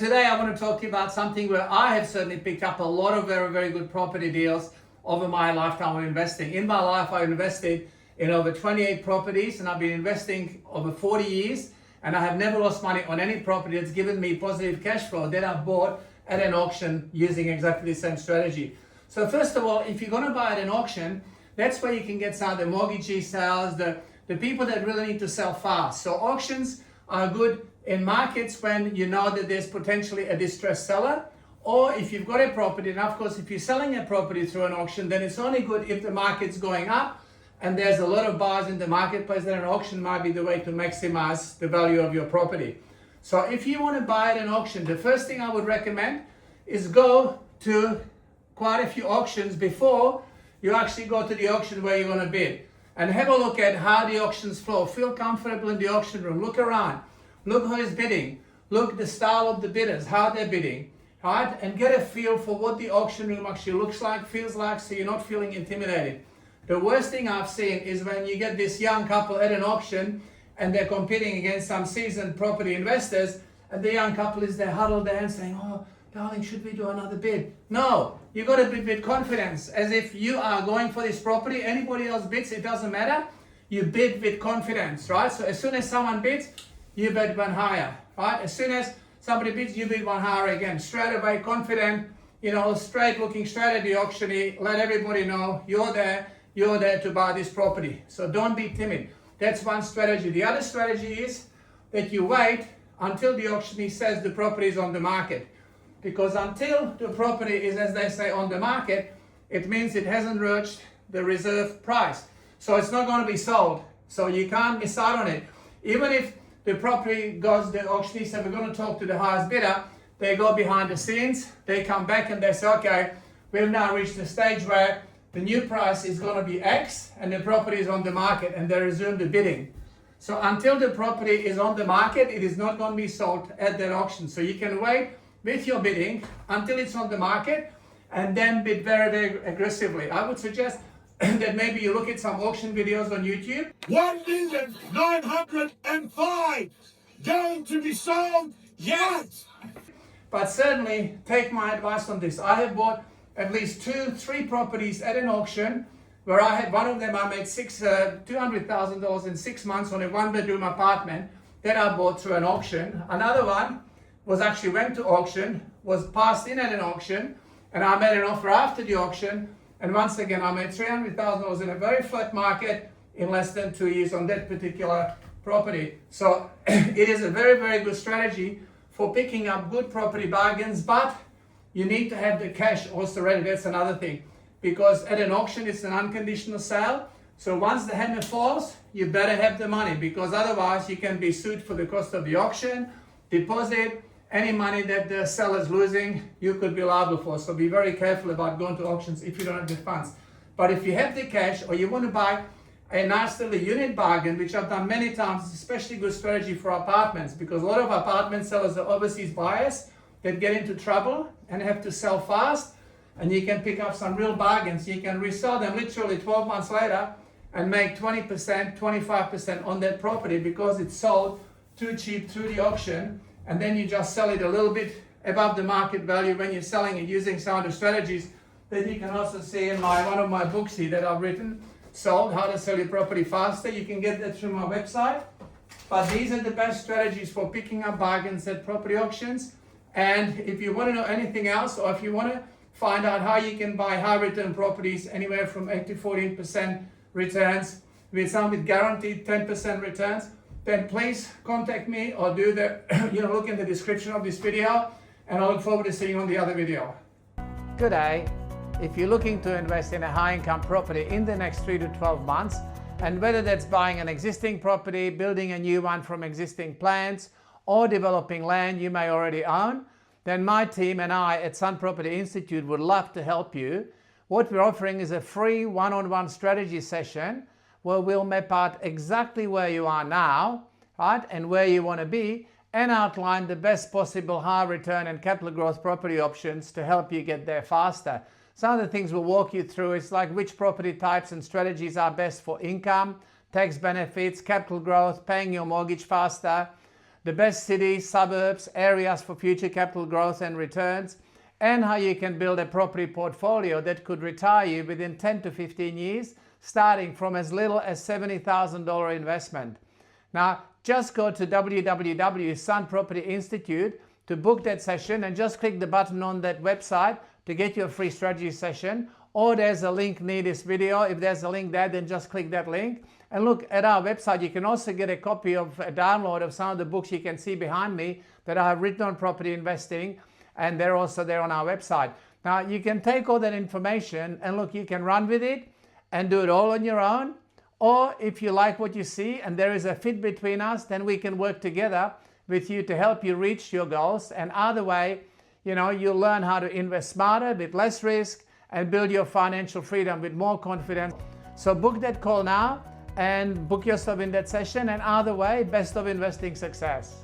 today I want to talk to you about something where I have certainly picked up a lot of very, very good property deals over my lifetime of investing. In my life, I invested in over 28 properties, and I've been investing over 40 years, and I have never lost money on any property that's given me positive cash flow that I've bought at an auction using exactly the same strategy. So first of all, if you're going to buy at an auction, that's where you can get some of the mortgagee sales, the people that really need to sell fast. So auctions are good in markets when you know that there's potentially a distressed seller, or if you've got a property, and of course if you're selling a property through an auction, then it's only good if the market's going up and there's a lot of buyers in the marketplace. Then an auction might be the way to maximize the value of your property. So if you want to buy at an auction, the first thing I would recommend is go to quite a few auctions before you actually go to the auction where you're going to bid, and have a look at how the auctions flow. Feel comfortable in the auction room, look around, look who is bidding, look the style of the bidders, how they're bidding, right? And get a feel for what the auction room actually looks like, feels like, so you're not feeling intimidated. The worst thing I've seen is when you get this young couple at an auction and they're competing against some seasoned property investors, and the young couple is there huddled there and saying, "Oh, darling, should we do another bid?" No, you got to bid with confidence, as if you are going for this property. Anybody else bids, it doesn't matter. You bid with confidence, right? So as soon as someone bids, you bid one higher, right? As soon as somebody bids, you bid one higher again. Straight away, confident, straight looking straight at the auctioneer. Let everybody know you're there to buy this property. So don't be timid. That's one strategy. The other strategy is that you wait until the auctioneer says the property is on the market. Because until the property is, as they say, on the market, it means it hasn't reached the reserve price. So it's not going to be sold. So you can't miss out on it. Even if the property goes, the auctioneer said, "We're going to talk to the highest bidder," they go behind the scenes, they come back and they say, "Okay, we've now reached the stage where the new price is going to be X and the property is on the market," and they resume the bidding. So until the property is on the market, it is not going to be sold at that auction. So you can wait with your bidding until it's on the market and then bid very, very aggressively. I would suggest that maybe you look at some auction videos on YouTube. 1,905 going to be sold yet. But certainly take my advice on this. I have bought at least 2-3 properties at an auction where I had one of them, I made $200,000 in 6 months on a 1-bedroom apartment that I bought through an auction. Another one was actually went to auction, was passed in at an auction, and I made an offer after the auction. And once again, I made $300,000 in a very flat market in less than 2 years on that particular property. So it is a very, very good strategy for picking up good property bargains, but you need to have the cash also ready. That's another thing, because at an auction, it's an unconditional sale. So once the hammer falls, you better have the money, because otherwise you can be sued for the cost of the auction, deposit, any money that the seller's losing, you could be liable for. So be very careful about going to auctions if you don't have the funds. But if you have the cash, or you want to buy a nice little unit bargain, which I've done many times, it's especially good strategy for apartments, because a lot of apartment sellers are overseas buyers that get into trouble and have to sell fast, and you can pick up some real bargains. You can resell them literally 12 months later and make 20%, 25% on that property because it's sold too cheap through the auction. And then you just sell it a little bit above the market value when you're selling it using some of the strategies that you can also see in one of my books here that I've written, Sold, How to Sell Your Property Faster. You can get that through my website. But these are the best strategies for picking up bargains at property auctions. And if you want to know anything else, or if you want to find out how you can buy high return properties anywhere from 8 to 14% returns, with some with guaranteed 10% returns, then please contact me, or do the look in the description of this video, and I look forward to seeing you on the other video. Good day. If you're looking to invest in a high income property in the next 3 to 12 months, and whether that's buying an existing property, building a new one from existing plans, or developing land you may already own, then my team and I at Sun Property Institute would love to help you. What we're offering is a free one-on-one strategy session where we'll map out exactly where you are now, right, and where you want to be, and outline the best possible high return and capital growth property options to help you get there faster. Some of the things we'll walk you through is like which property types and strategies are best for income, tax benefits, capital growth, paying your mortgage faster, the best cities, suburbs, areas for future capital growth and returns, and how you can build a property portfolio that could retire you within 10 to 15 years, starting from as little as $70,000 investment. Now, just go to www.Sun Property Institute to book that session, and just click the button on that website to get your free strategy session, or there's a link near this video. If there's a link there, then just click that link. And look at our website. You can also get a copy of a download of some of the books you can see behind me that I have written on property investing, and they're also there on our website. Now, you can take all that information and look, you can run with it and do it all on your own. Or if you like what you see and there is a fit between us, then we can work together with you to help you reach your goals. And either way, you'll learn how to invest smarter with less risk and build your financial freedom with more confidence. So book that call now and book yourself in that session. And either way, best of investing success.